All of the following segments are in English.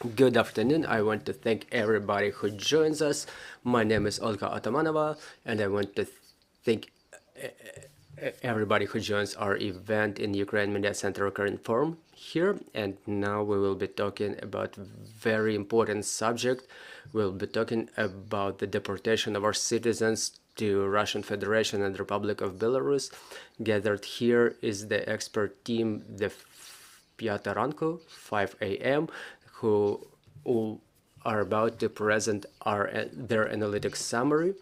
Good afternoon. I want to thank everybody who joins us. My name is Olga Atamanova, and I want to thank everybody who joins our event in Ukraine Media Center Ukrinform here. And now we will be talking about very important subject. We'll be talking about the deportation of our citizens to Russian Federation and Republic of Belarus. Gathered here is the expert team, the 5 a.m., who are about to present their analytics summary.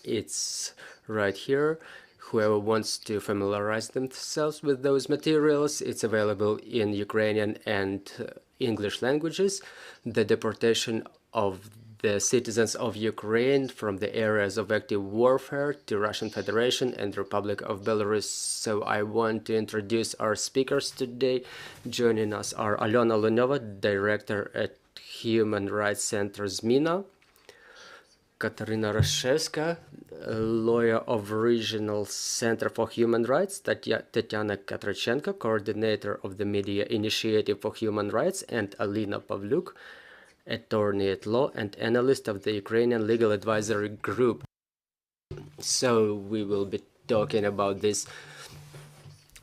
It's right here. Whoever wants to familiarize themselves with those materials, it's available in Ukrainian and English languages. The deportation of the citizens of Ukraine from the areas of active warfare to Russian Federation and Republic of Belarus. So I want to introduce our speakers today. Joining us are Alyona Lunyova, Director at Human Rights Center ZMINA, Kateryna Rashevska, lawyer of Regional Center for Human Rights, Tetyana Katrychenko, Coordinator of the Media Initiative for Human Rights, and Alina Pavlyuk, attorney at law and analyst of the Ukrainian Legal Advisory Group. So we will be talking about this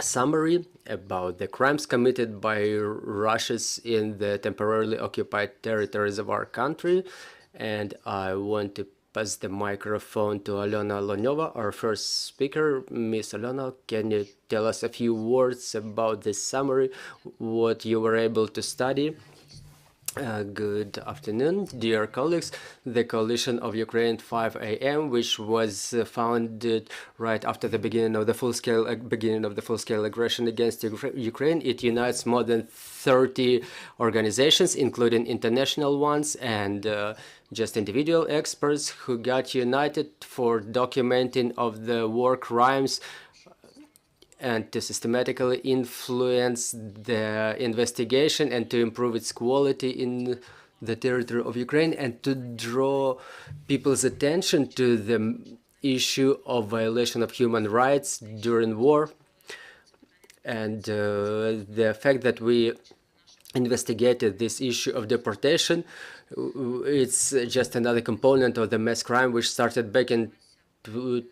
summary about the crimes committed by Russians in the temporarily occupied territories of our country. And I want to pass the microphone to Alyona Lunyova, our first speaker. Miss Alyona, can you tell us a few words about this summary, what you were able to study? Good afternoon, dear colleagues. The Coalition of Ukraine 5 a.m., which was founded right after the beginning of the full-scale aggression against Ukraine, it unites more than 30 organizations, including international ones and just individual experts who got united for documenting of the war crimes and to systematically influence the investigation and to improve its quality in the territory of Ukraine and to draw people's attention to the issue of violation of human rights during war. And the fact that we investigated this issue of deportation, it's just another component of the mass crime which started back in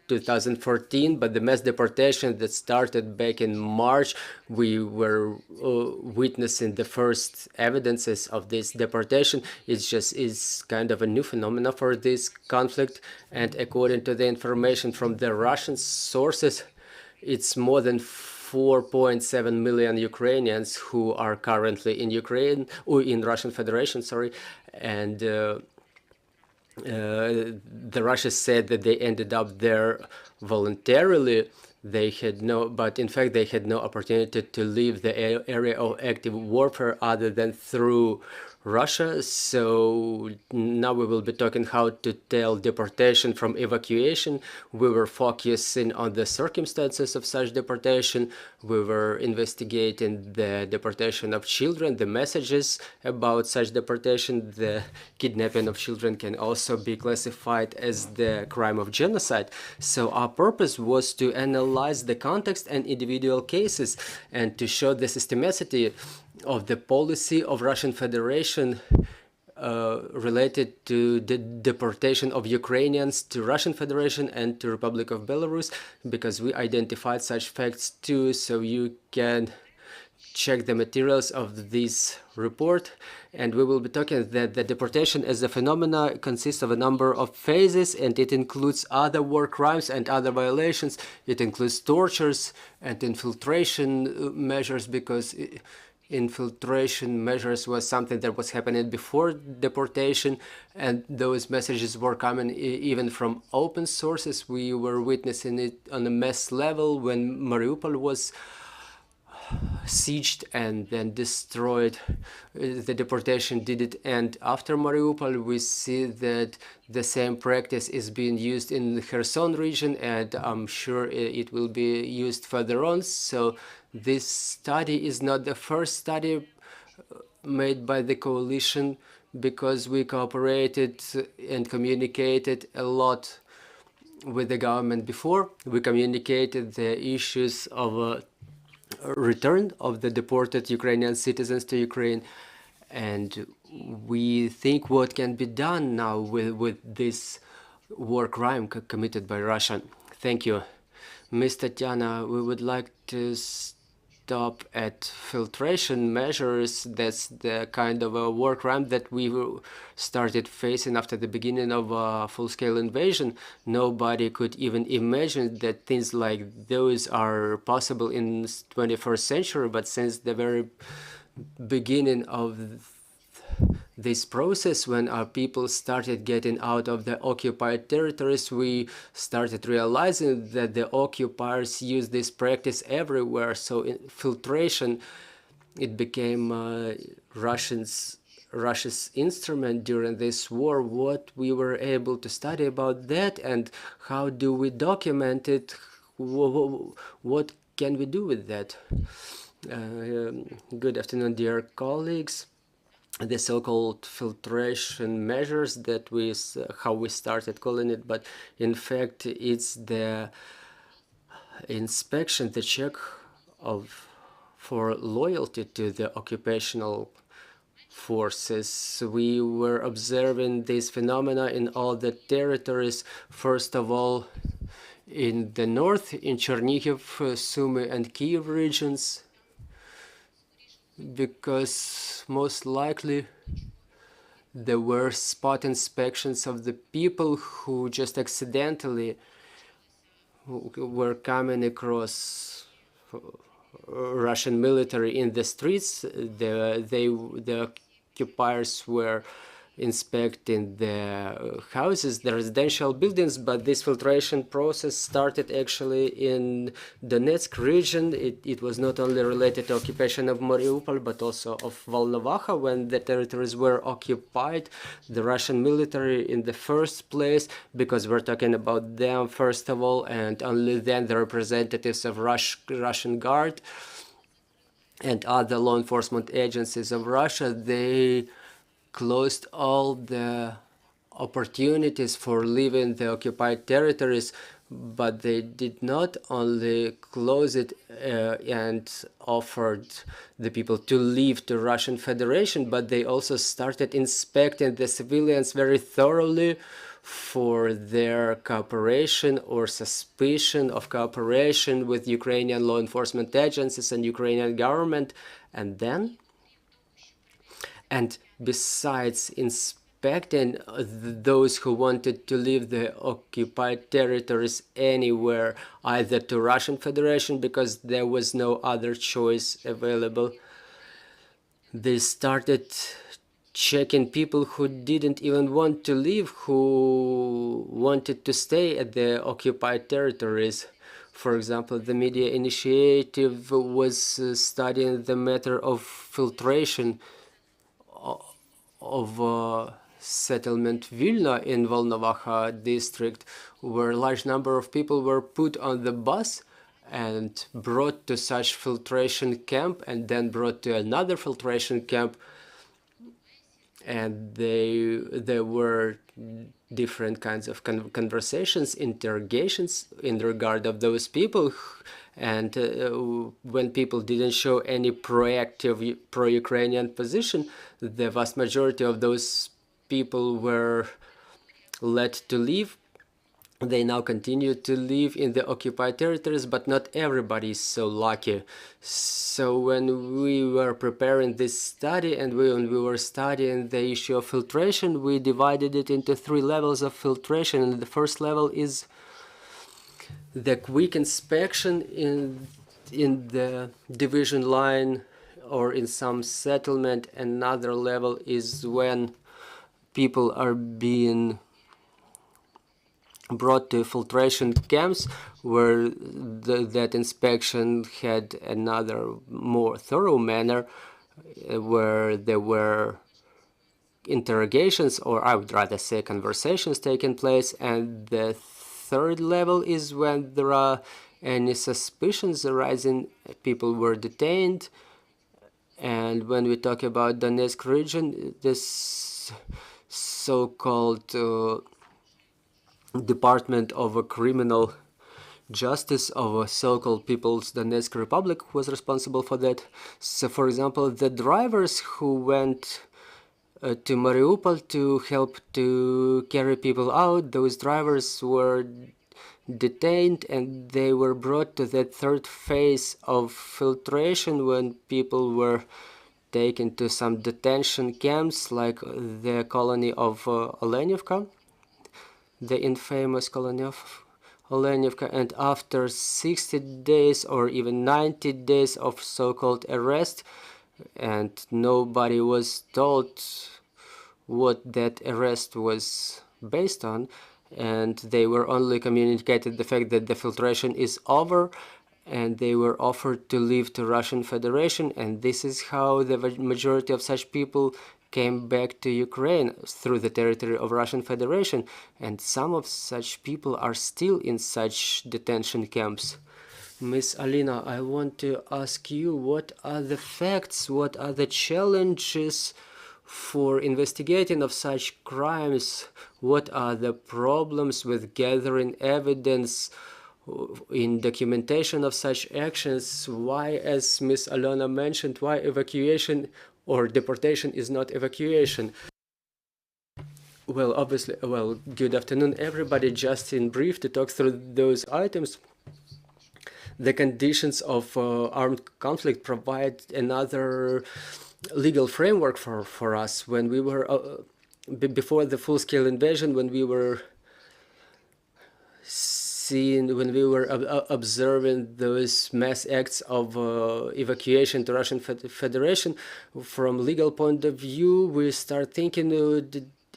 2014, but the mass deportation that started back in March, we were witnessing the first evidences of this deportation. It's kind of a new phenomenon for this conflict, and according to the information from the Russian sources, it's more than 4.7 million Ukrainians who are currently in Ukraine, or in Russian Federation, sorry, and the Russians said that they ended up there voluntarily. They had but in fact they had no opportunity to leave the area of active warfare other than through Russia. So now we will be talking how to tell deportation from evacuation. We were focusing on the circumstances of such deportation. We were investigating the deportation of children, the messages about such deportation. The kidnapping of children can also be classified as the crime of genocide. So our purpose was to analyze the context and individual cases and to show the systematicity of the policy of Russian Federation related to the deportation of Ukrainians to Russian Federation and to Republic of Belarus, because we identified such facts too, so you can check the materials of this report. And we will be talking that the deportation as a phenomena consists of a number of phases, and it includes other war crimes and other violations. It includes tortures and infiltration measures, because infiltration measures was something that was happening before deportation, and those messages were coming even from open sources. We were witnessing it on a mass level when Mariupol was sieged and then destroyed. The deportation didn't end after Mariupol. We see that the same practice is being used in the Kherson region, and I'm sure it will be used further on. So this study is not the first study made by the coalition, because we cooperated and communicated a lot with the government before. We communicated the issues of return of the deported Ukrainian citizens to Ukraine, and we think what can be done now with this war crime committed by Russia. Thank you. Ms. Tetyana, we would like to stop at filtration measures. That's the kind of a war crime that we started facing after the beginning of a full-scale invasion. Nobody could even imagine that things like those are possible in the 21st century, but since the very beginning of this process, when our people started getting out of the occupied territories, we started realizing that the occupiers use this practice everywhere. So in filtration, it became Russia's instrument during this war. What we were able to study about that, and how do we document it? What can we do with that? Good afternoon, dear colleagues. The so-called filtration measures that how we started calling it, but in fact it's the inspection, the check for loyalty to the occupational forces. We were observing this phenomena in all the territories. First of all, in the north, in Chernihiv, Sumy and Kiev regions, because most likely there were spot inspections of the people who just accidentally were coming across Russian military in the streets. The occupiers were inspecting the houses, the residential buildings, but this filtration process started actually in Donetsk region. It was not only related to occupation of Mariupol, but also of Volnovakha. When the territories were occupied, the Russian military in the first place, because we're talking about them first of all, and only then the representatives of Russian Guard and other law enforcement agencies of Russia, they closed all the opportunities for leaving the occupied territories, but they did not only close it and offered the people to leave the Russian Federation, but they also started inspecting the civilians very thoroughly for their cooperation or suspicion of cooperation with Ukrainian law enforcement agencies and Ukrainian government. And besides inspecting those who wanted to leave the occupied territories anywhere, either to Russian Federation because there was no other choice available, they started checking people who didn't even want to leave, who wanted to stay at the occupied territories. For example, the Media Initiative was studying the matter of filtration of settlement Vilna in Volnovakha district, where a large number of people were put on the bus and brought to such filtration camp, and then brought to another filtration camp. And there were different kinds of conversations, interrogations in regard of those people. And when people didn't show any proactive pro-Ukrainian position, the vast majority of those people were let to leave. They now continue to live in the occupied territories, but not everybody is so lucky. So when we were preparing this study and when we were studying the issue of filtration, we divided it into 3 levels of filtration. And the first level is the quick inspection in the division line or in some settlement. Another level is when people are being brought to filtration camps, where that inspection had another more thorough manner, where there were interrogations, or I would rather say conversations taking place. And the third level is when there are any suspicions arising, people were detained. And when we talk about Donetsk region, this so-called Department of Criminal Justice of a so-called People's Donetsk Republic was responsible for that. So, for example, the drivers who went to Mariupol to help to carry people out. Those drivers were detained and they were brought to the third phase of filtration when people were taken to some detention camps like the colony of Olenivka, the infamous colony of Olenivka, and after 60 days or even 90 days of so-called arrest, and nobody was told what that arrest was based on, and they were only communicated the fact that the filtration is over, and they were offered to leave to Russian Federation, and this is how the majority of such people came back to Ukraine through the territory of Russian Federation, and some of such people are still in such detention camps. Miss Alina, I want to ask you, what are the facts, what are the challenges for investigating of such crimes? What are the problems with gathering evidence in documentation of such actions? Why, as Miss Alyona mentioned, why evacuation or deportation is not evacuation? Well, obviously, well, good afternoon, everybody. Just in brief to talk through those items. The conditions of armed conflict provide another legal framework for us. When we were, before the full-scale invasion, when we were observing those mass acts of evacuation to Russian Federation, from legal point of view, we start thinking,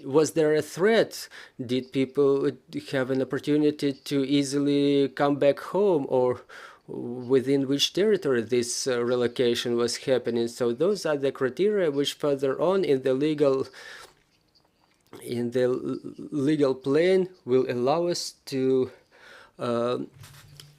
was there a threat? Did people have an opportunity to easily come back home, or within which territory this relocation was happening? So those are the criteria which further on in the legal plane will allow us to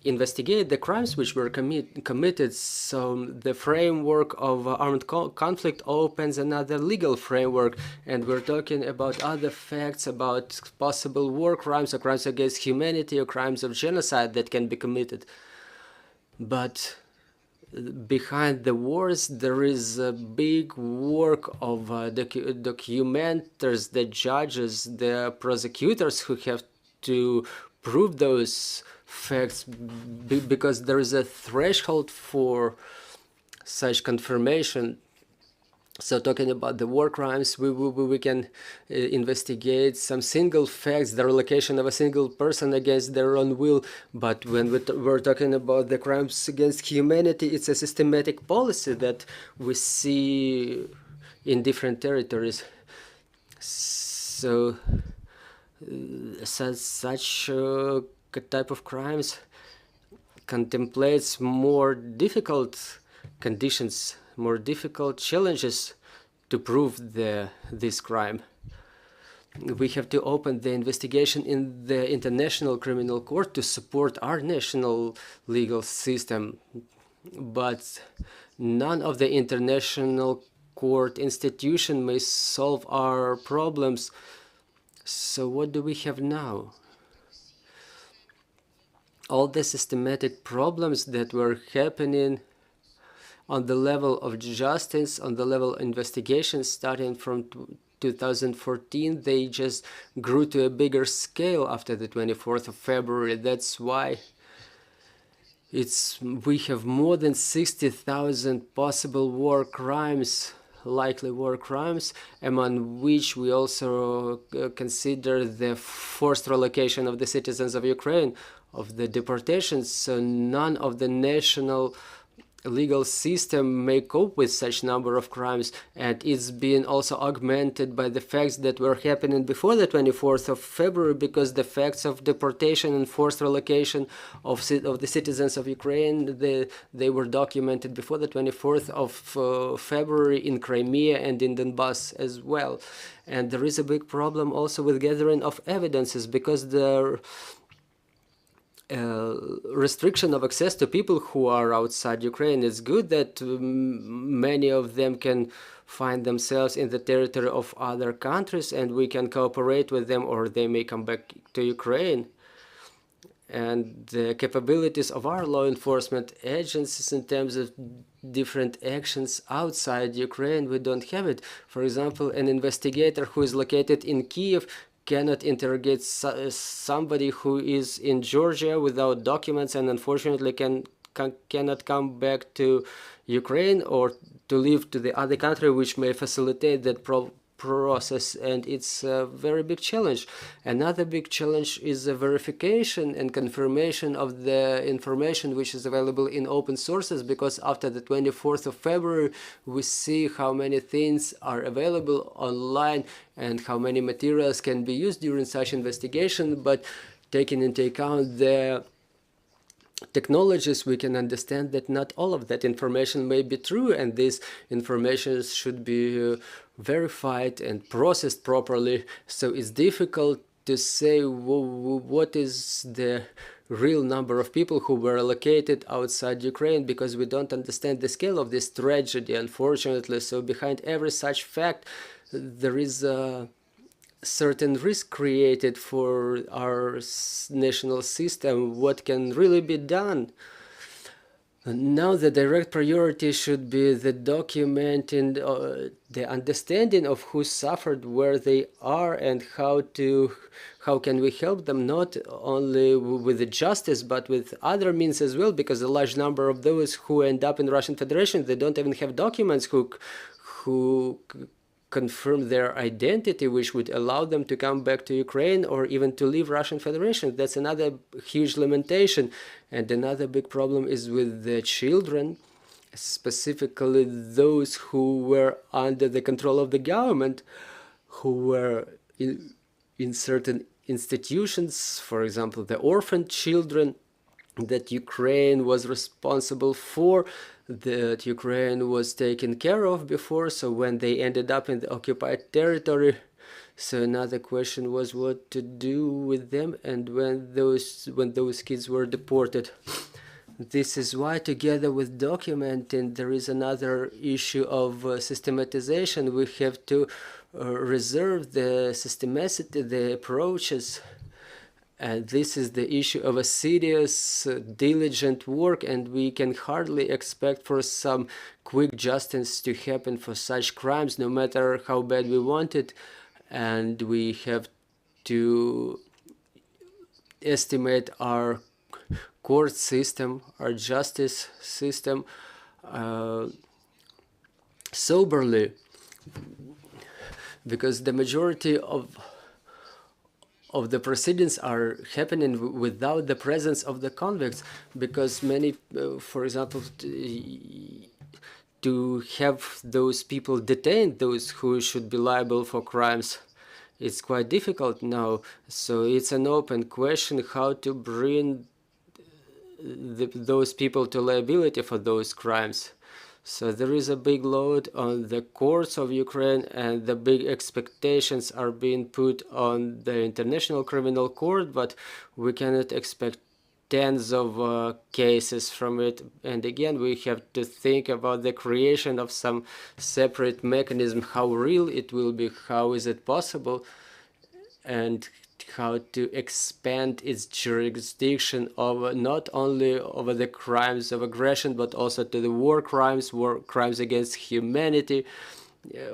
investigate the crimes which were committed. So the framework of armed conflict opens another legal framework, and we're talking about other facts about possible war crimes or crimes against humanity or crimes of genocide that can be committed. But behind the wars there is a big work of documenters, the judges, the prosecutors who have to prove those facts, because there is a threshold for such confirmation. So talking about the war crimes, we can investigate some single facts, the relocation of a single person against their own will. But when we're talking about the crimes against humanity, it's a systematic policy that we see in different territories. So such type of crimes contemplates more difficult conditions, more difficult challenges to prove this crime. We have to open the investigation in the International Criminal Court to support our national legal system, but none of the international court institution may solve our problems. So what do we have now? All the systematic problems that were happening on the level of justice, on the level of investigation, starting from 2014, they just grew to a bigger scale after the 24th of February. That's why we have more than 60,000 possible war crimes, likely war crimes, among which we also consider the forced relocation of the citizens of Ukraine, of the deportations. So none of the national legal system may cope with such number of crimes, and it's been also augmented by the facts that were happening before the 24th of February, because the facts of deportation and forced relocation of the citizens of Ukraine, they were documented before the 24th of February in Crimea and in Donbass as well. And there is a big problem also with gathering of evidences, because the restriction of access to people who are outside Ukraine. It's good that many of them can find themselves in the territory of other countries and we can cooperate with them, or they may come back to Ukraine. and the capabilities of our law enforcement agencies in terms of different actions outside Ukraine, we don't have it. For example, an investigator who is located in Kiev cannot interrogate somebody who is in Georgia without documents and unfortunately cannot come back to Ukraine or to live to the other country, which may facilitate that process, and it's a very big challenge. Another big challenge is the verification and confirmation of the information which is available in open sources, because after the 24th of February we see how many things are available online and how many materials can be used during such investigation, but taking into account the technologies, we can understand that not all of that information may be true, and this information should be verified and processed properly. So it's difficult to say what is the real number of people who were located outside Ukraine, because we don't understand the scale of this tragedy, unfortunately. So behind every such fact there is a certain risk created for our national system. What can really be done? Now the direct priority should be the documenting, the understanding of who suffered, where they are, and how can we help them, not only with the justice but with other means as well, because a large number of those who end up in Russian Federation, they don't even have documents who confirm their identity, which would allow them to come back to Ukraine or even to leave Russian Federation. That's another huge limitation. And another big problem is with the children, specifically those who were under the control of the government, who were in certain institutions, for example, the orphan children that Ukraine was responsible for, that Ukraine was taken care of before, so when they ended up in the occupied territory, so another question was what to do with them, and when those kids were deported. This is why, together with documenting, there is another issue of systematization. We have to reserve the systematicity, the approaches. And this is the issue of a serious, diligent work, and we can hardly expect for some quick justice to happen for such crimes, no matter how bad we want it. And we have to estimate our court system, our justice system soberly, because the majority of the proceedings are happening without the presence of the convicts, because many, for example, to have those people detained, those who should be liable for crimes, it's quite difficult now. So it's an open question how to bring those people to liability for those crimes. So there is a big load on the courts of Ukraine, and the big expectations are being put on the International Criminal Court, but we cannot expect tens of cases from it. And again, we have to think about the creation of some separate mechanism, how real it will be, how is it possible, and how to expand its jurisdiction over not only over the crimes of aggression, but also to the war crimes against humanity,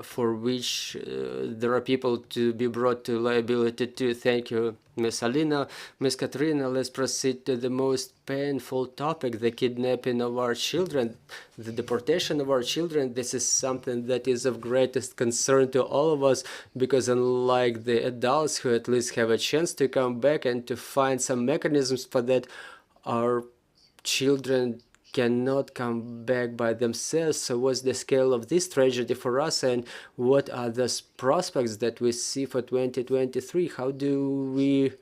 for which there are people to be brought to liability too. Thank you, Ms. Alina. Ms. Kateryna, let's proceed to the most painful topic, the kidnapping of our children, the deportation of our children. This is something that is of greatest concern to all of us, because unlike the adults who at least have a chance to come back and to find some mechanisms for that, our children cannot come back by themselves. So what's the scale of this tragedy for us, and what are the prospects that we see for 2023? How do we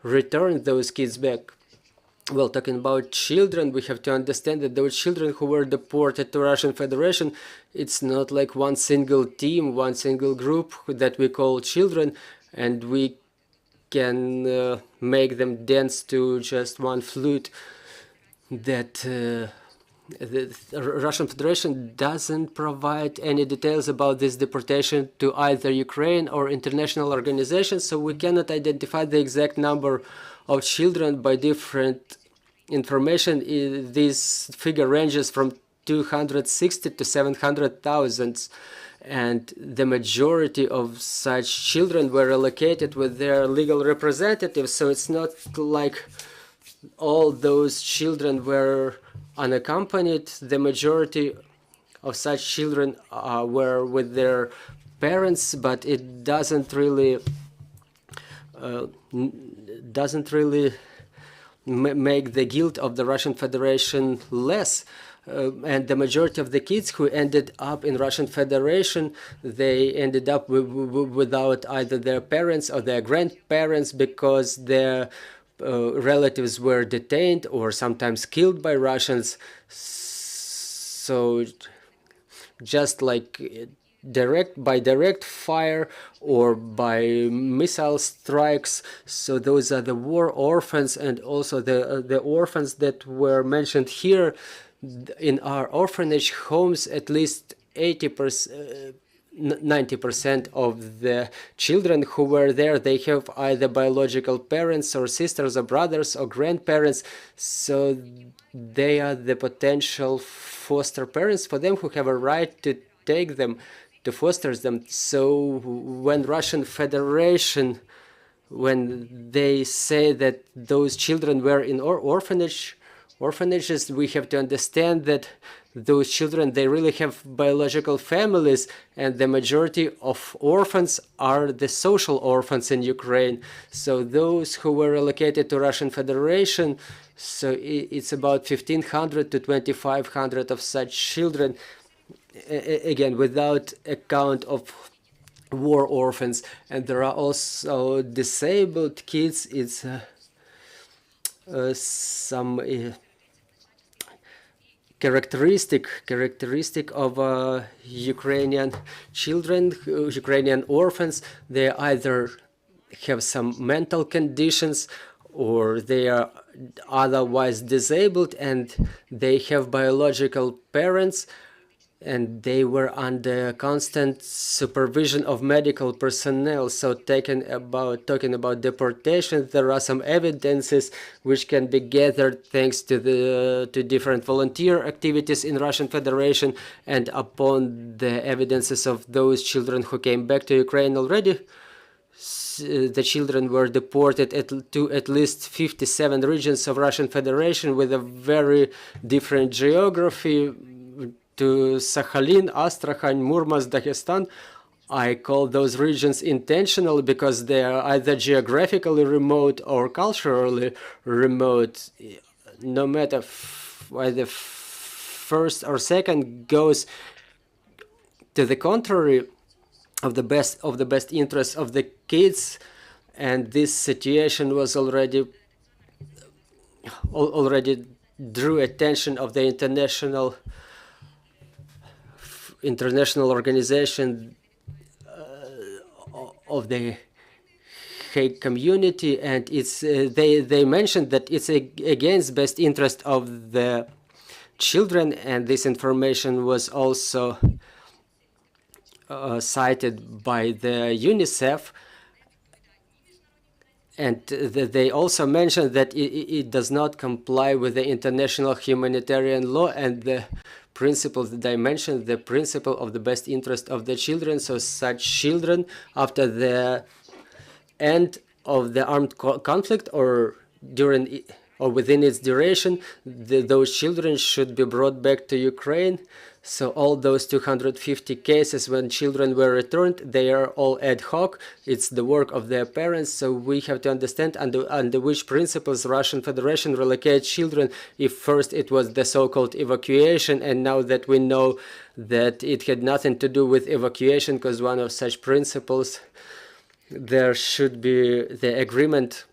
return those kids back? Well, talking about children, we have to understand that those children who were deported to Russian Federation, it's not like one single team, one single group that we call children, and we can make them dance to just one flute. That the Russian Federation doesn't provide any details about this deportation to either Ukraine or international organizations, so we cannot identify the exact number of children by different information. This figure ranges from 260 to 700,000, and the majority of such children were relocated with their legal representatives. So it's not like all those children were unaccompanied. The majority of such children were with their parents, but it doesn't really make the guilt of the Russian Federation less. And the majority of the kids who ended up in Russian Federation, they ended up without either their parents or their grandparents, because their relatives were detained or sometimes killed by Russians. So just like by direct fire or by missile strikes. So those are the war orphans, and also the orphans that were mentioned here. In our orphanage homes, at least 90% of the children who were there, they have either biological parents or sisters or brothers or grandparents. So they are the potential foster parents for them, who have a right to take them, to foster them. So when Russian Federation, when they say that those children were in orphanages, we have to understand that those children, they really have biological families, and the majority of orphans are the social orphans in Ukraine. So those who were relocated to Russian Federation, so it's about 1,500 to 2,500 of such children, again, without account of war orphans. And there are also disabled kids. It's some characteristic of Ukrainian children, Ukrainian orphans. They either have some mental conditions, or they are otherwise disabled, and they have biological parents, and they were under constant supervision of medical personnel. So talking about deportation, there are some evidences which can be gathered thanks to different volunteer activities in Russian Federation, and upon the evidences of those children who came back to Ukraine already. The children were deported to at least 57 regions of Russian Federation with a very different geography, to Sakhalin, Astrakhan, Murmansk, Dagestan. I call those regions intentional because they are either geographically remote or culturally remote. No matter whether first or second goes to the contrary of the best interests of the kids, and this situation was already drew attention of the international organization of the Hague community, and it's they mentioned that it's against best interest of the children, and this information was also cited by the UNICEF, and they also mentioned that it does not comply with the international humanitarian law and the principle that I mentioned, the principle of the best interest of the children. So such children, after the end of the armed conflict or during or within its duration, those children should be brought back to Ukraine. So all those 250 cases when children were returned, they are all ad hoc. It's the work of their parents. So we have to understand under which principles Russian Federation relocates children. If first it was the so-called evacuation, and now that we know that it had nothing to do with evacuation, because one of such principles, there should be the agreement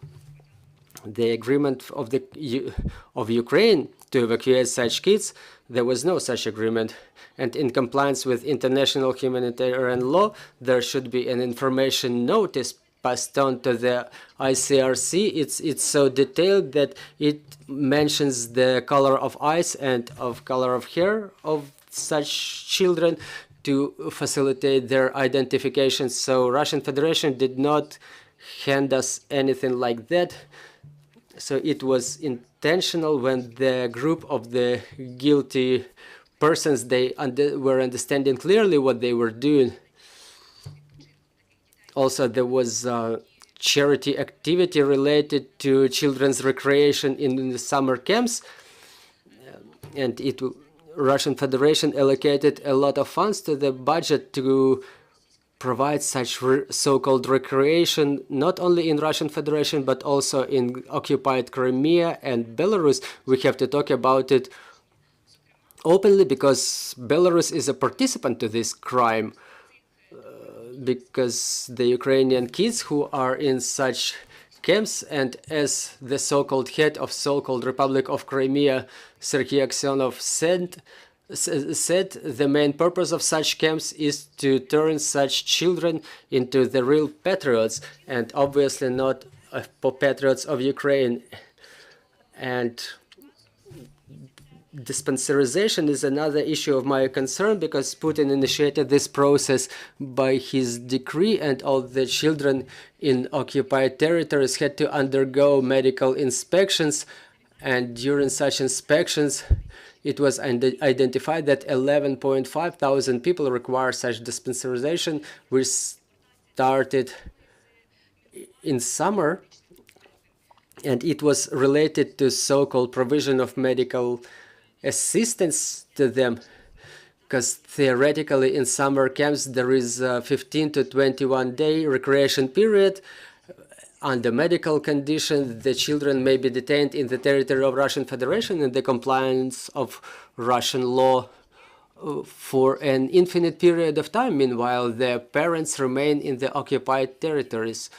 of Ukraine to evacuate such kids. There was no such agreement, and in compliance with international humanitarian law, there should be an information notice passed on to the ICRC. It's so detailed that it mentions the color of eyes and of color of hair of such children to facilitate their identification. So Russian Federation did not hand us anything like that. So it was intentional when the group of the guilty persons, they were understanding clearly what they were doing. Also, there was charity activity related to children's recreation in the summer camps, and Russian Federation allocated a lot of funds to the budget to provide such so-called recreation, not only in Russian Federation, but also in occupied Crimea and Belarus. We have to talk about it openly because Belarus is a participant to this crime, because the Ukrainian kids who are in such camps, and as the so-called head of so-called Republic of Crimea, Sergei Aksyonov said, the main purpose of such camps is to turn such children into the real patriots, and obviously not patriots of Ukraine. And dispensarization is another issue of my concern, because Putin initiated this process by his decree, and all the children in occupied territories had to undergo medical inspections, and during such inspections it was identified that 11.5 thousand people require such dispensarization, which started in summer, and it was related to so-called provision of medical assistance to them, because theoretically in summer camps there is a 15 to 21 day recreation period. Under medical conditions, the children may be detained in the territory of Russian Federation in the compliance of Russian law for an infinite period of time. Meanwhile, their parents remain in the occupied territories.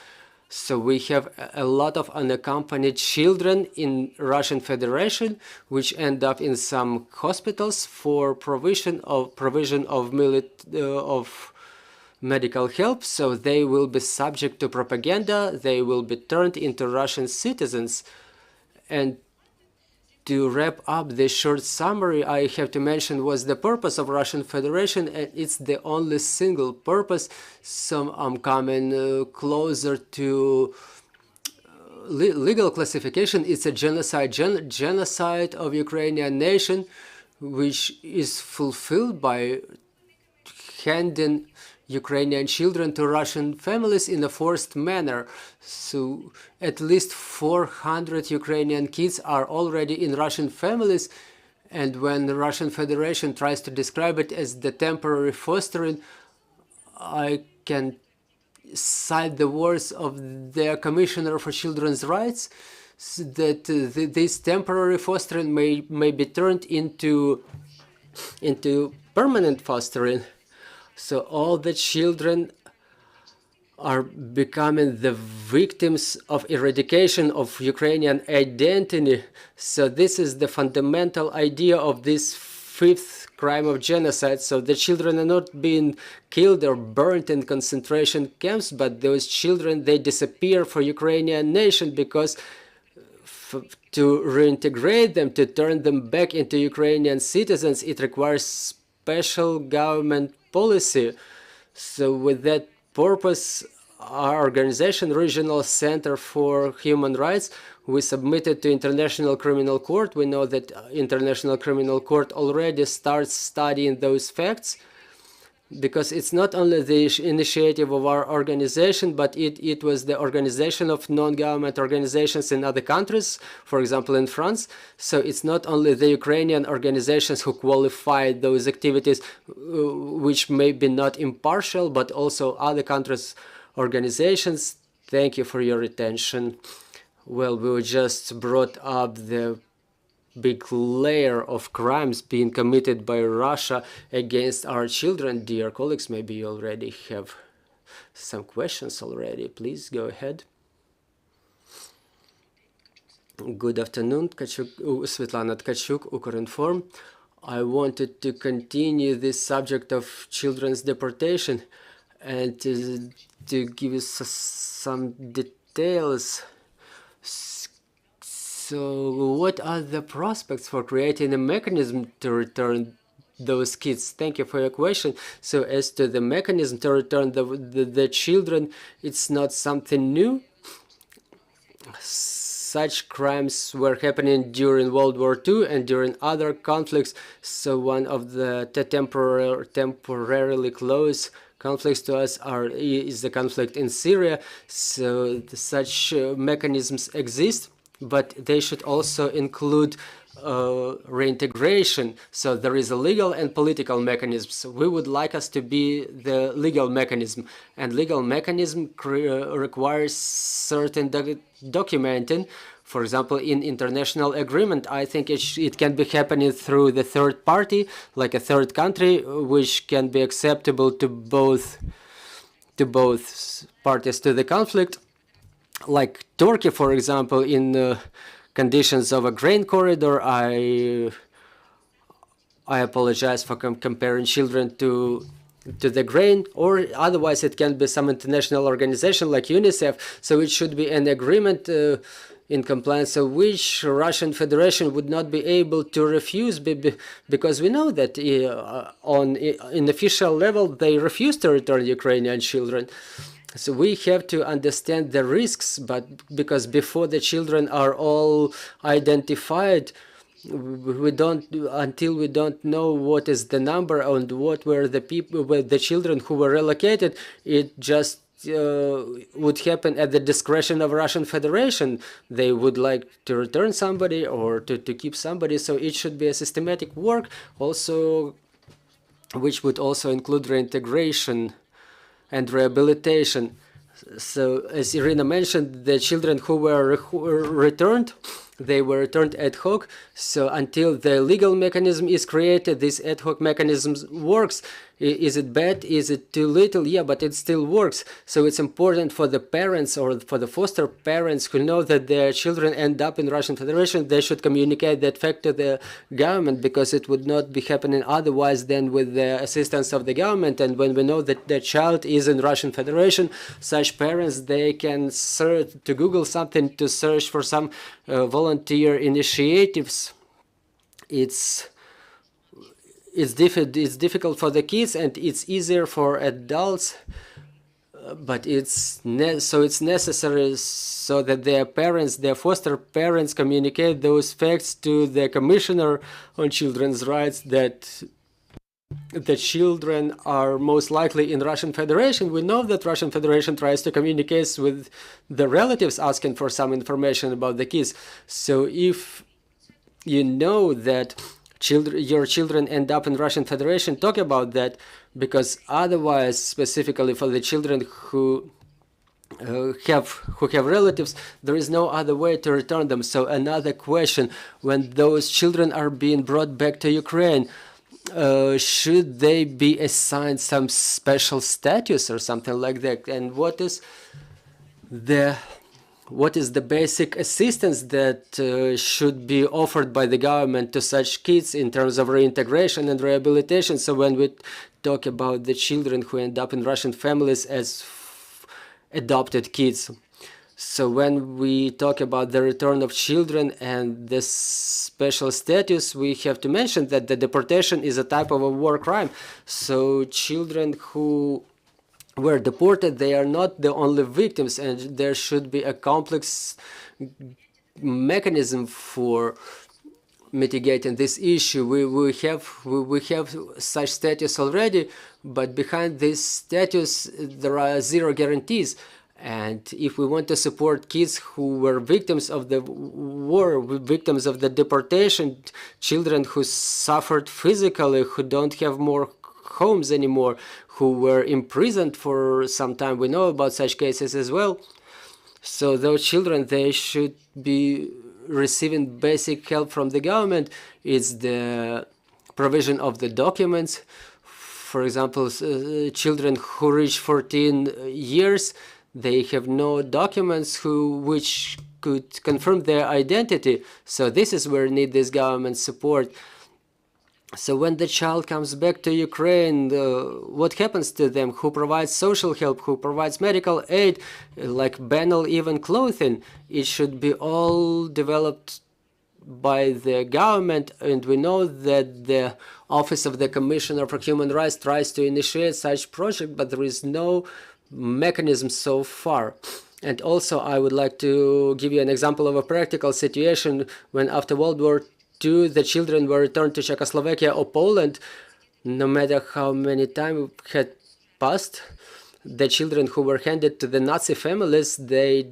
So we have a lot of unaccompanied children in Russian Federation, which end up in some hospitals for provision of medical help. So they will be subject to propaganda. They will be turned into Russian citizens. And to wrap up this short summary, I have to mention was the purpose of Russian Federation, and it's the only single purpose. So I'm coming closer to legal classification. It's a genocide of Ukrainian nation, which is fulfilled by handing Ukrainian children to Russian families in a forced manner. So at least 400 Ukrainian kids are already in Russian families, and when the Russian Federation tries to describe it as the temporary fostering, I can cite the words of their Commissioner for Children's Rights, that this temporary fostering may be turned into permanent fostering. So all the children are becoming the victims of eradication of Ukrainian identity. So this is the fundamental idea of this fifth crime of genocide. So the children are not being killed or burnt in concentration camps, but those children, they disappear for Ukrainian nation, because to reintegrate them, to turn them back into Ukrainian citizens, it requires special government policy. So with that purpose, our organization, Regional Center for Human Rights, we submitted to International Criminal Court. We know that International Criminal Court already starts studying those facts, because it's not only the initiative of our organization, but it was the organization of non-government organizations in other countries, for example in France. So it's not only the Ukrainian organizations who qualified those activities, which may be not impartial, but also other countries' organizations. Thank you for your attention. Well, we just brought up the big layer of crimes being committed by Russia against our children. Dear colleagues, maybe you already have some questions already. Please go ahead. Good afternoon, Svetlana Tkachuk, Ukrinform. I wanted to continue this subject of children's deportation and to give you some details. So what are the prospects for creating a mechanism to return those kids? Thank you for your question. So as to the mechanism to return the children, it's not something new. such crimes were happening during World War II and during other conflicts. So one of the temporarily close conflicts to us is the conflict in Syria. So such mechanisms exist, but they should also include reintegration. So there is a legal and political mechanism. So we would like us to be the legal mechanism, and legal mechanism requires certain documenting. For example, in international agreement, I think it can be happening through the third party, like a third country, which can be acceptable to both parties to the conflict, like Turkey, for example, in conditions of a grain corridor. I apologize for comparing children to the grain, or otherwise it can be some international organization like UNICEF. So it should be an agreement in compliance of which Russian Federation would not be able to refuse, because we know that in official level they refuse to return Ukrainian children. So we have to understand the risks, but because before the children are all identified, until we don't know what is the number and what were the people, the children who were relocated, it just would happen at the discretion of Russian Federation. They would like to return somebody or to keep somebody. So it should be a systematic work also, which would also include reintegration and rehabilitation. So as Irina mentioned, the children who were returned, they were returned ad hoc. So until the legal mechanism is created, this ad hoc mechanism works. Is it bad? Is it too little? Yeah, but it still works. So it's important for the parents or for the foster parents who know that their children end up in Russian Federation, they should communicate that fact to the government, because it would not be happening otherwise than with the assistance of the government. And when we know that the child is in Russian Federation, such parents, they can search to Google something to search for some volunteer initiatives. It's difficult for the kids and it's easier for adults, but it's necessary so that their parents, their foster parents, communicate those facts to the Commissioner on Children's Rights, that the children are most likely in Russian Federation. We know that Russian Federation tries to communicate with the relatives asking for some information about the kids. So if you know that your children end up in Russian Federation, talk about that, because otherwise, specifically for the children who have relatives, there is no other way to return them. So another question: when those children are being brought back to Ukraine, should they be assigned some special status or something like that? And what is the basic assistance that should be offered by the government to such kids in terms of reintegration and rehabilitation? So when we talk about the children who end up in Russian families as adopted kids, so when we talk about the return of children and this special status, we have to mention that the deportation is a type of a war crime. So children who were deported, they are not the only victims, and there should be a complex mechanism for mitigating this issue. We have such status already, but behind this status there are zero guarantees. And if we want to support kids who were victims of the war, victims of the deportation, children who suffered physically, who don't have more homes anymore, who were imprisoned for some time, we know about such cases as well. So those children, they should be receiving basic help from the government. It's the provision of the documents. For example, children who reach 14 years, they have no documents which could confirm their identity. So this is where we need this government support. So when the child comes back to Ukraine, what happens to them? Who provides social help? Who provides medical aid, like banal even clothing? It should be all developed by the government, and we know that the Office of the Commissioner for Human Rights tries to initiate such project, but there is no mechanism so far. And also I would like to give you an example of a practical situation when after World War II the children were returned to Czechoslovakia or Poland. No matter how many time had passed, the children who were handed to the Nazi families, they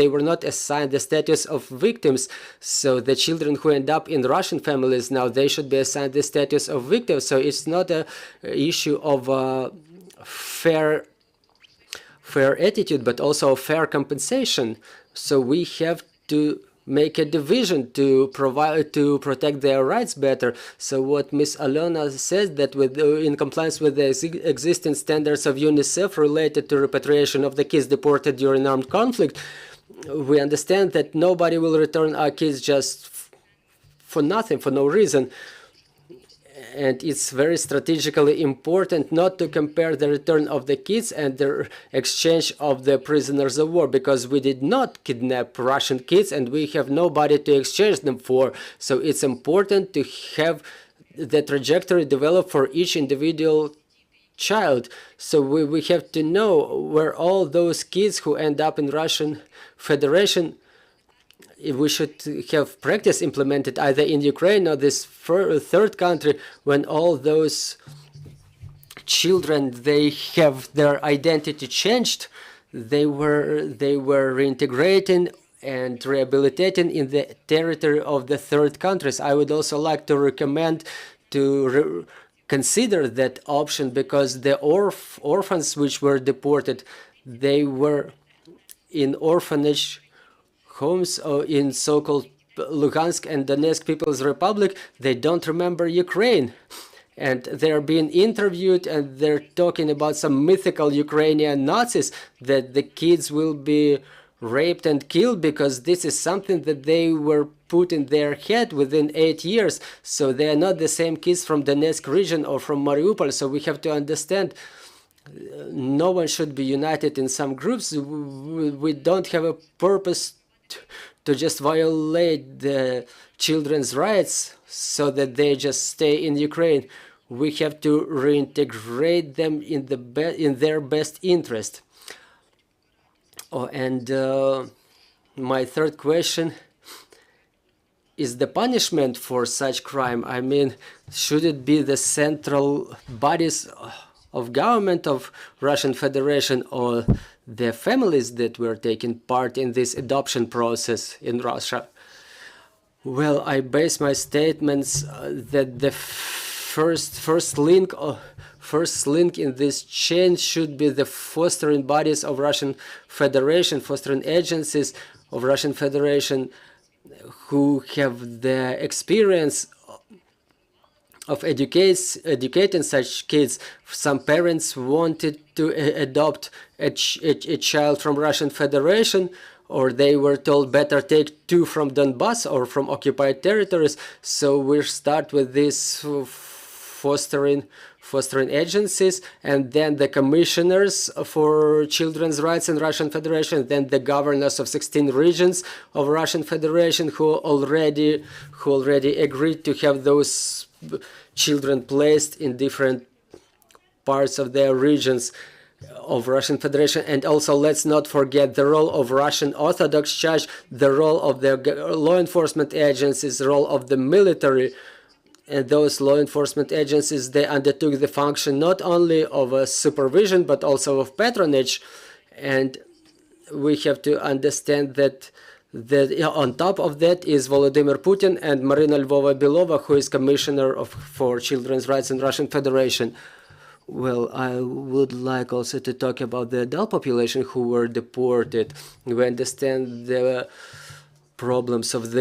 were not assigned the status of victims. So the children who end up in Russian families now, they should be assigned the status of victims. So it's not a issue of fair attitude, but also fair compensation. So we have to make a division to protect their rights better. So what Ms. Alyona says, that in compliance with the existing standards of UNICEF related to repatriation of the kids deported during armed conflict, we understand that nobody will return our kids just for nothing, for no reason. And it's very strategically important not to compare the return of the kids and the exchange of the prisoners of war, because we did not kidnap Russian kids and we have nobody to exchange them for. So it's important to have the trajectory developed for each individual child. So we have to know where all those kids who end up in Russian Federation, we should have practice implemented either in Ukraine or this third country, when all those children, they have their identity changed, they were reintegrating and rehabilitating in the territory of the third countries. I would also like to recommend to consider that option, because the orphans which were deported, they were in orphanage homes in so-called Luhansk and Donetsk People's Republic. They don't remember Ukraine, and they're being interviewed and they're talking about some mythical Ukrainian Nazis, that the kids will be raped and killed because this is something that they were put in their head within 8 years. So they are not the same kids from Donetsk region or from Mariupol. So we have to understand, no one should be united in some groups. We don't have a purpose to just violate the children's rights so that they just stay in Ukraine. We have to reintegrate them in their best interest. Oh, and my third question is the punishment for such crime. I mean, should it be the central bodies of government of Russian Federation or the families that were taking part in this adoption process in Russia? Well, I base my statements that the first link in this chain should be the fostering bodies of Russian Federation, fostering agencies of Russian Federation, who have the experience of educating such kids. Some parents wanted to adopt a child from Russian Federation, or they were told better take two from Donbass or from occupied territories. So we start with this fostering agencies, and then the commissioners for children's rights in Russian Federation, then the governors of 16 regions of Russian Federation who already agreed to have those children placed in different parts of their regions of Russian Federation. And also, let's not forget the role of Russian Orthodox Church, the role of the law enforcement agencies, the role of the military. And those law enforcement agencies, they undertook the function not only of a supervision but also of patronage. And we have to understand that on top of that is Volodymyr Putin and Marina Lvova-Belova, who is Commissioner for Children's Rights in Russian Federation. Well, I would like also to talk about the adult population who were deported. We understand the problems of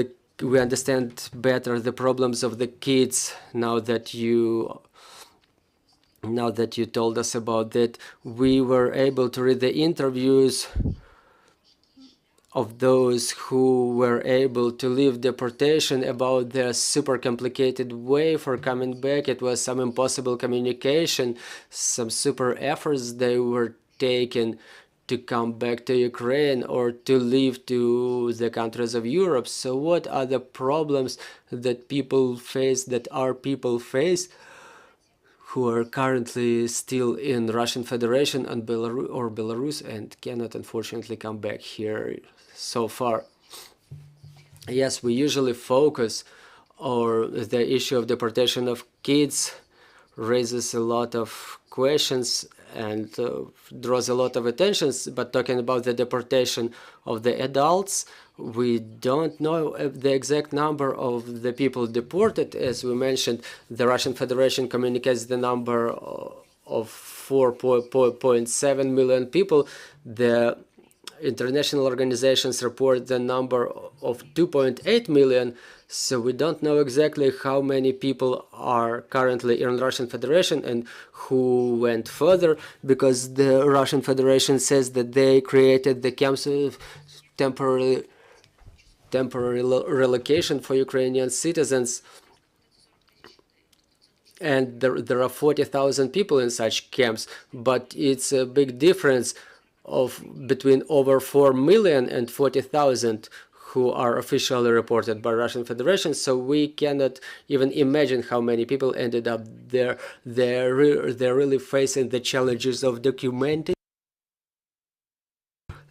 we understand better the problems of the kids now that you told us about that. We were able to read the interviews of those who were able to leave deportation about their super complicated way for coming back. It was some impossible communication, some super efforts they were taking to come back to Ukraine or to leave to the countries of Europe. So what are the problems that our people face who are currently still in Russian Federation and Belarus and cannot unfortunately come back here so far. Yes, we usually focus on the issue of deportation of kids, raises a lot of questions and draws a lot of attention, but talking about the deportation of the adults, we don't know the exact number of the people deported. As we mentioned, the Russian Federation communicates the number of 4.7 million people. The international organizations report the number of 2.8 million. So we don't know exactly how many people are currently in Russian Federation and who went further, because the Russian Federation says that they created the camps of temporary relocation for Ukrainian citizens, and there are 40,000 people in such camps, but it's a big difference of between over 4 million and 40,000 who are officially reported by Russian Federation. So we cannot even imagine how many people ended up there. They're really facing the challenges of documenting.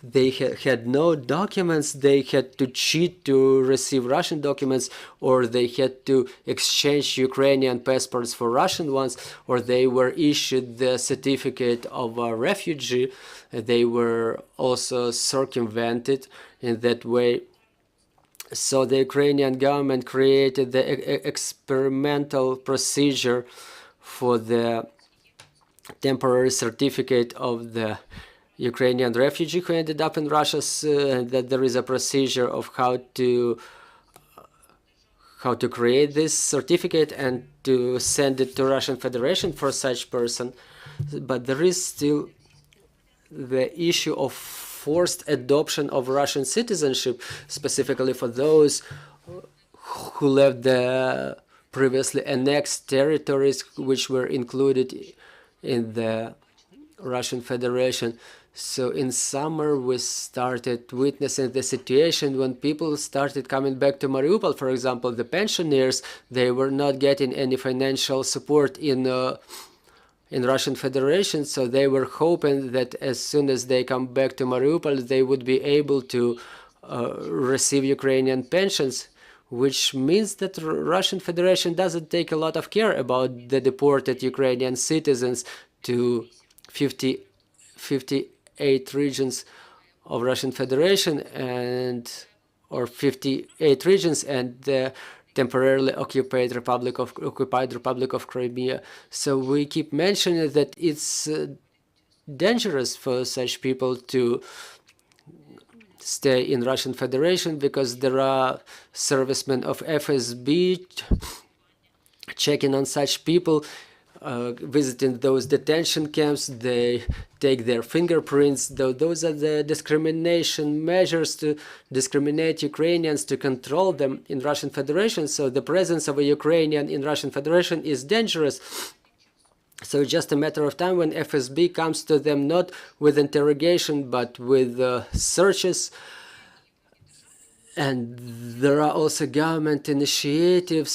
They had no documents, they had to cheat to receive Russian documents, or they had to exchange Ukrainian passports for Russian ones, or they were issued the certificate of a refugee. They were also circumvented in that way. So the Ukrainian government created the experimental procedure for the temporary certificate of the Ukrainian refugee who ended up in Russia, that there is a procedure of how to create this certificate and to send it to Russian Federation for such person. But there is still the issue of forced adoption of Russian citizenship, specifically for those who left the previously annexed territories which were included in the Russian Federation. So in summer we started witnessing the situation when people started coming back to Mariupol. For example, the pensioners, they were not getting any financial support in Russian Federation, so they were hoping that as soon as they come back to Mariupol, they would be able to receive Ukrainian pensions, which means that Russian Federation doesn't take a lot of care about the deported Ukrainian citizens to 58 regions of Russian Federation or 58 regions and the temporarily occupied Republic of Crimea. So we keep mentioning that it's dangerous for such people to stay in Russian Federation, because there are servicemen of FSB checking on such people, visiting those detention camps. They take their fingerprints. Those are the discrimination measures to discriminate Ukrainians, to control them in Russian Federation. So the presence of a Ukrainian in Russian Federation is dangerous. So it's just a matter of time when FSB comes to them, not with interrogation, but with searches. And there are also government initiatives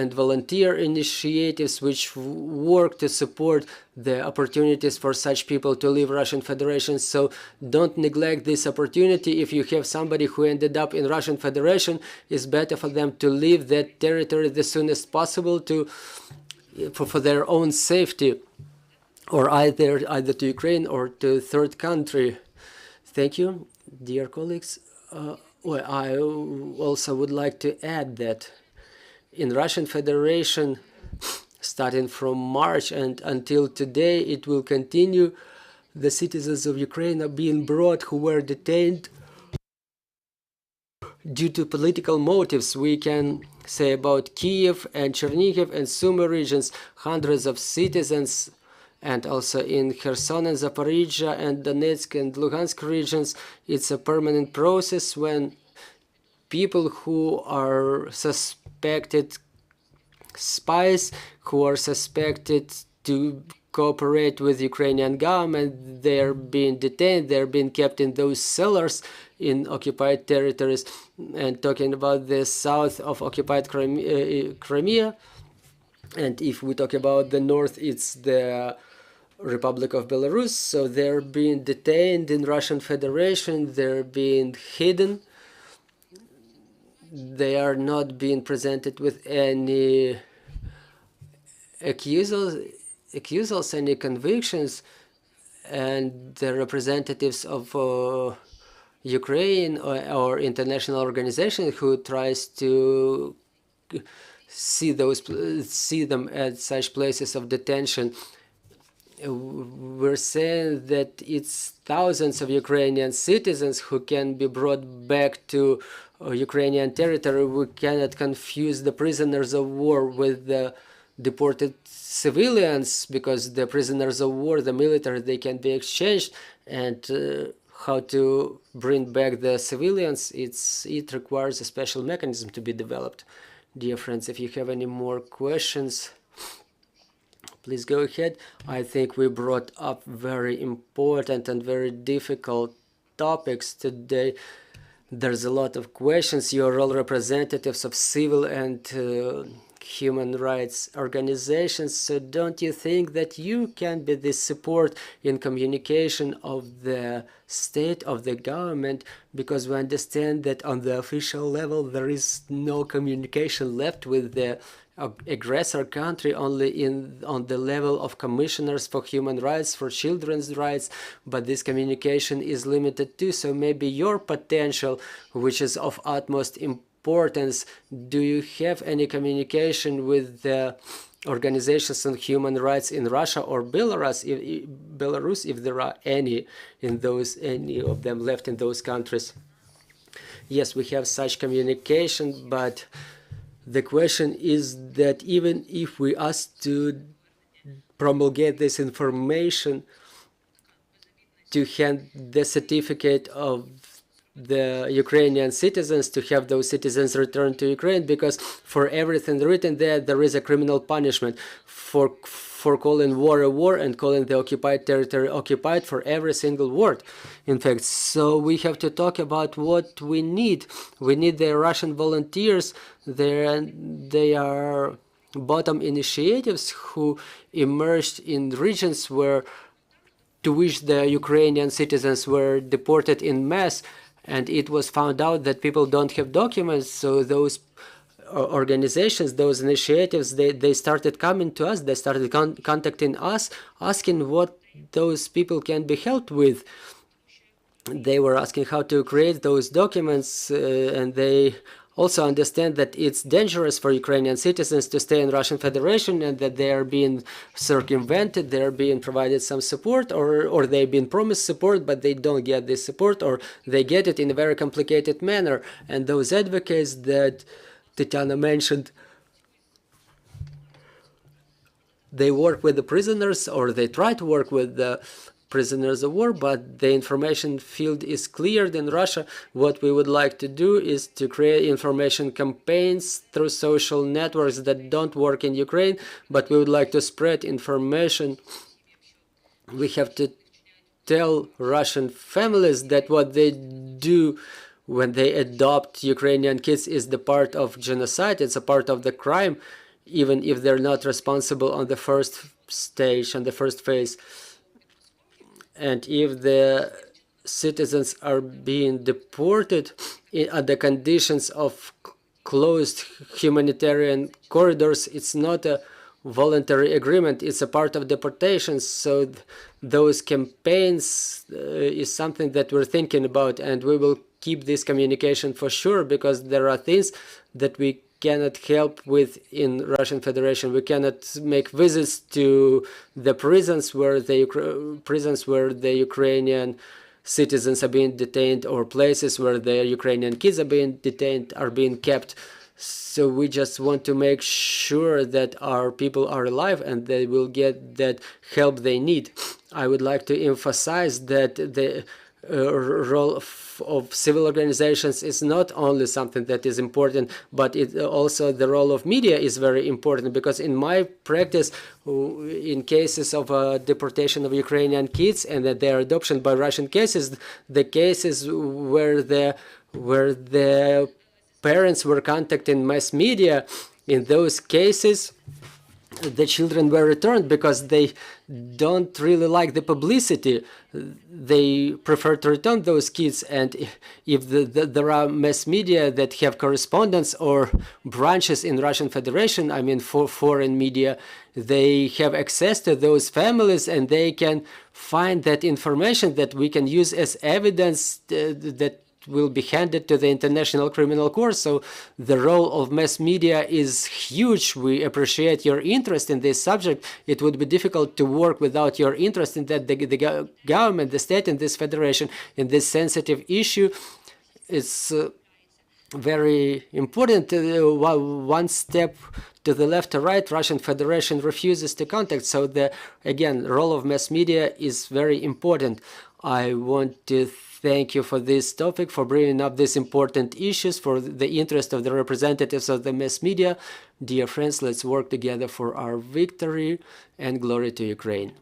and volunteer initiatives which work to support the opportunities for such people to leave Russian Federation. So don't neglect this opportunity. If you have somebody who ended up in Russian Federation, it's better for them to leave that territory the soonest possible for their own safety, or either to Ukraine or to third country. Thank you, dear colleagues. Well, I also would like to add that in Russian Federation, starting from March and until today, it will continue. The citizens of Ukraine are being brought who were detained due to political motives. We can say about Kiev and Chernihiv and Sumy regions, hundreds of citizens, and also in Kherson and Zaporizhia and Donetsk and Luhansk regions. It's a permanent process when people who are suspected spies, who are suspected to cooperate with Ukrainian government, they're being detained, they're being kept in those cellars in occupied territories. And talking about the south of occupied Crimea, And if we talk about the north, it's the Republic of Belarus. So they're being detained in Russian Federation, they're being hidden, they are not being presented with any accusals, any convictions, and the representatives of Ukraine or international organization who tries to see them at such places of detention. We're saying that it's thousands of Ukrainian citizens who can be brought back to Ukrainian territory. We cannot confuse the prisoners of war with the deported civilians, because the prisoners of war, the military, they can be exchanged, and how to bring back the civilians, it requires a special mechanism to be developed. Dear friends, if you have any more questions, please go ahead. I think we brought up very important and very difficult topics today. There's a lot of questions. You're all representatives of civil and human rights organizations, so don't you think that you can be the support in communication of the state, of the government, because we understand that on the official level there is no communication left with the aggressor country, only on the level of commissioners for human rights, for children's rights, but this communication is limited too. So maybe your potential, which is of utmost importance, do you have any communication with the organizations on human rights in Russia or Belarus, if there are any of them left in those countries? Yes, we have such communication, but the question is that even if we ask to promulgate this information, to hand the certificate of the Ukrainian citizens, to have those citizens returned to Ukraine, because for everything written there is a criminal punishment for calling war a war and calling the occupied territory occupied, for every single word, in fact. So we have to talk about what we need. We need the Russian volunteers. They are bottom initiatives who emerged in regions to which the Ukrainian citizens were deported in mass, and it was found out that people don't have documents. So those organizations, those initiatives, they started coming to us, they started contacting us, asking what those people can be helped with. They were asking how to create those documents, and they also understand that it's dangerous for Ukrainian citizens to stay in Russian Federation, and that they are being circumvented, they are being provided some support, or they've been promised support, but they don't get this support, or they get it in a very complicated manner. And those advocates that Tetyana mentioned, they work with the prisoners, or they try to work with the prisoners of war, but the information field is cleared in Russia. What we would like to do is to create information campaigns through social networks that don't work in Ukraine, but we would like to spread information. We have to tell Russian families that what they do when they adopt Ukrainian kids is the part of genocide, it's a part of the crime, even if they're not responsible on the first stage, on the first phase. And if the citizens are being deported under conditions of closed humanitarian corridors, it's not a voluntary agreement, it's a part of deportation. So those campaigns is something that we're thinking about, and we will keep this communication for sure, because there are things that we cannot help with in Russian Federation. We cannot make visits to the prisons where the Ukrainian citizens are being detained, or places where the Ukrainian kids are being detained, are being kept. So we just want to make sure that our people are alive and they will get that help they need. I would like to emphasize that the role of civil organizations is not only something that is important, but it also the role of media is very important, because in my practice, in cases of deportation of Ukrainian kids and that their adoption by Russian cases, the cases where the parents were contacting mass media, in those cases the children were returned because they don't really like the publicity. They prefer to return those kids, and if there are mass media that have correspondence or branches in Russian Federation, I mean for foreign media, they have access to those families and they can find that information that we can use as evidence that will be handed to the International Criminal Court. So the role of mass media is huge. We appreciate your interest in this subject. It would be difficult to work without your interest in that. The government, the state, and this federation in this sensitive issue is very important. One step to the left or right, Russian Federation refuses to contact. So the, again, role of mass media is very important. I want to thank you for this topic, for bringing up these important issues, for the interest of the representatives of the mass media. Dear friends, let's work together for our victory, and glory to Ukraine.